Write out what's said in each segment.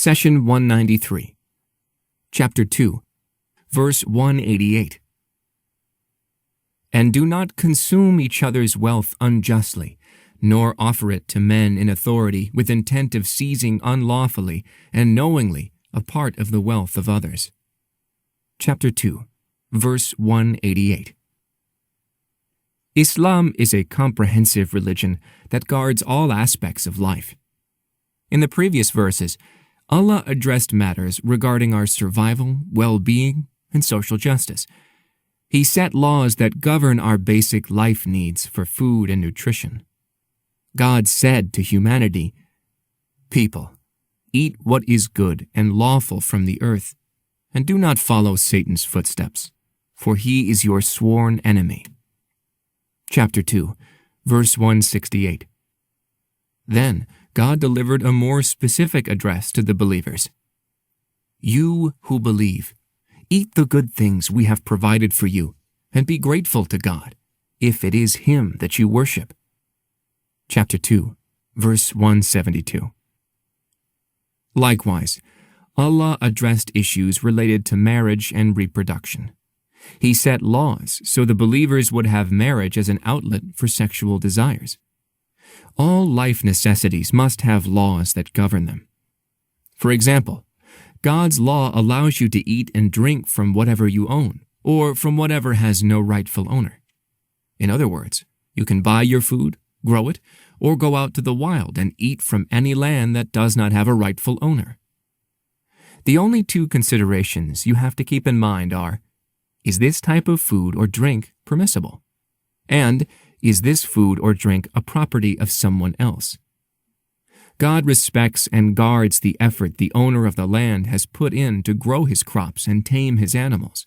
Session 193, Chapter 2, Verse 188. And do not consume each other's wealth unjustly, nor offer it to men in authority with intent of seizing unlawfully and knowingly a part of the wealth of others. Chapter 2, Verse 188. Islam is a comprehensive religion that guards all aspects of life. In the previous verses, Allah addressed matters regarding our survival, well-being, and social justice. He set laws that govern our basic life needs for food and nutrition. God said to humanity, "People, eat what is good and lawful from the earth, and do not follow Satan's footsteps, for he is your sworn enemy." Chapter 2, Verse 168. Then God delivered a more specific address to the believers. "You who believe, eat the good things we have provided for you, and be grateful to God, if it is Him that you worship." Chapter 2, Verse 172. Likewise, Allah addressed issues related to marriage and reproduction. He set laws so the believers would have marriage as an outlet for sexual desires. All life necessities must have laws that govern them. For example, God's law allows you to eat and drink from whatever you own, or from whatever has no rightful owner. In other words, you can buy your food, grow it, or go out to the wild and eat from any land that does not have a rightful owner. The only two considerations you have to keep in mind are, is this type of food or drink permissible? And is this food or drink a property of someone else? God respects and guards the effort the owner of the land has put in to grow his crops and tame his animals.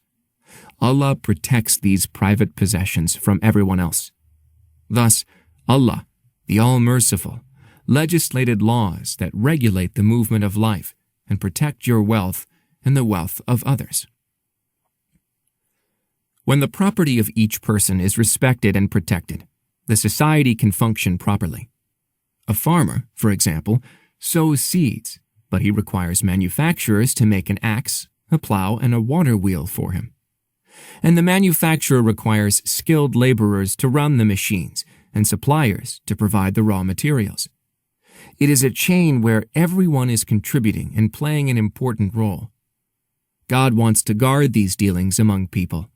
Allah protects these private possessions from everyone else. Thus, Allah, the All-Merciful, legislated laws that regulate the movement of life and protect your wealth and the wealth of others. When the property of each person is respected and protected, the society can function properly. A farmer, for example, sows seeds, but he requires manufacturers to make an axe, a plow, and a water wheel for him. And the manufacturer requires skilled laborers to run the machines and suppliers to provide the raw materials. It is a chain where everyone is contributing and playing an important role. God wants to guard these dealings among people.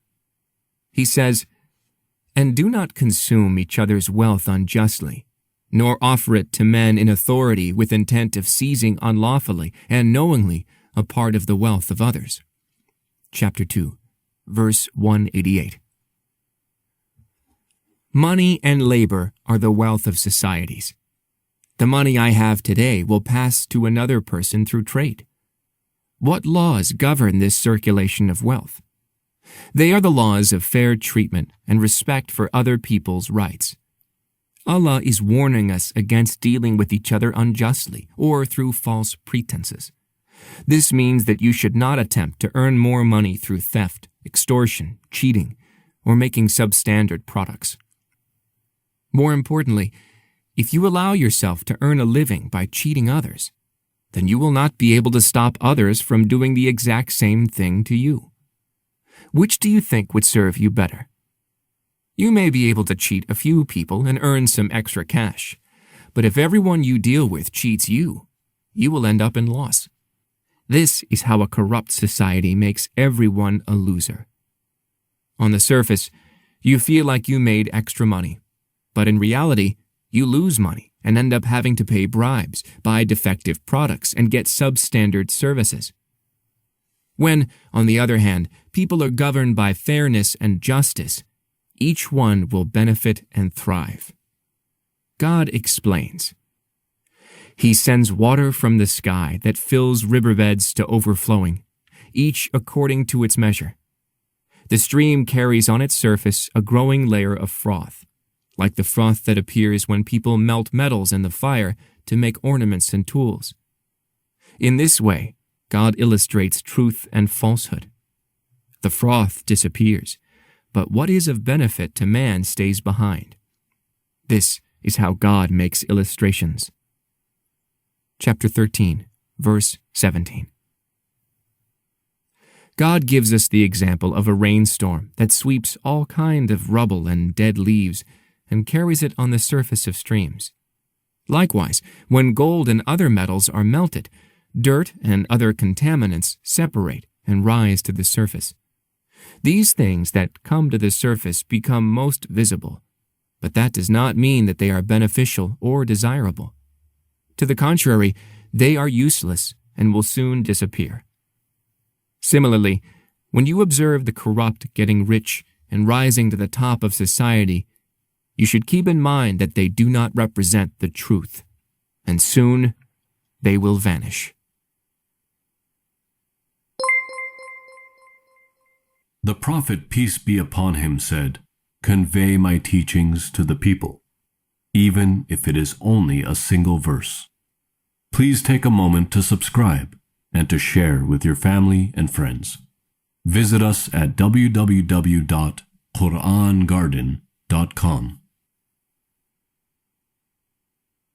He says, "And do not consume each other's wealth unjustly, nor offer it to men in authority with intent of seizing unlawfully and knowingly a part of the wealth of others." Chapter 2, Verse 188. Money and labor are the wealth of societies. The money I have today will pass to another person through trade. What laws govern this circulation of wealth? They are the laws of fair treatment and respect for other people's rights. Allah is warning us against dealing with each other unjustly or through false pretenses. This means that you should not attempt to earn more money through theft, extortion, cheating, or making substandard products. More importantly, if you allow yourself to earn a living by cheating others, then you will not be able to stop others from doing the exact same thing to you. Which do you think would serve you better? You may be able to cheat a few people and earn some extra cash, but if everyone you deal with cheats you, you will end up in loss. This is how a corrupt society makes everyone a loser. On the surface, you feel like you made extra money, but in reality, you lose money and end up having to pay bribes, buy defective products, and get substandard services. When, on the other hand, people are governed by fairness and justice, each one will benefit and thrive. God explains, "He sends water from the sky that fills riverbeds to overflowing, each according to its measure. The stream carries on its surface a growing layer of froth, like the froth that appears when people melt metals in the fire to make ornaments and tools. In this way, God illustrates truth and falsehood. The froth disappears, but what is of benefit to man stays behind. This is how God makes illustrations." Chapter 13, verse 17. God gives us the example of a rainstorm that sweeps all kind of rubble and dead leaves and carries it on the surface of streams. Likewise, when gold and other metals are melted, dirt and other contaminants separate and rise to the surface. These things that come to the surface become most visible, but that does not mean that they are beneficial or desirable. To the contrary, they are useless and will soon disappear. Similarly, when you observe the corrupt getting rich and rising to the top of society, you should keep in mind that they do not represent the truth, and soon they will vanish. The prophet, peace be upon him, said, "Convey my teachings to the people, even if it is only a single verse." Please take a moment to subscribe and to share with your family and friends. Visit us at www.QURANGARDEN.com.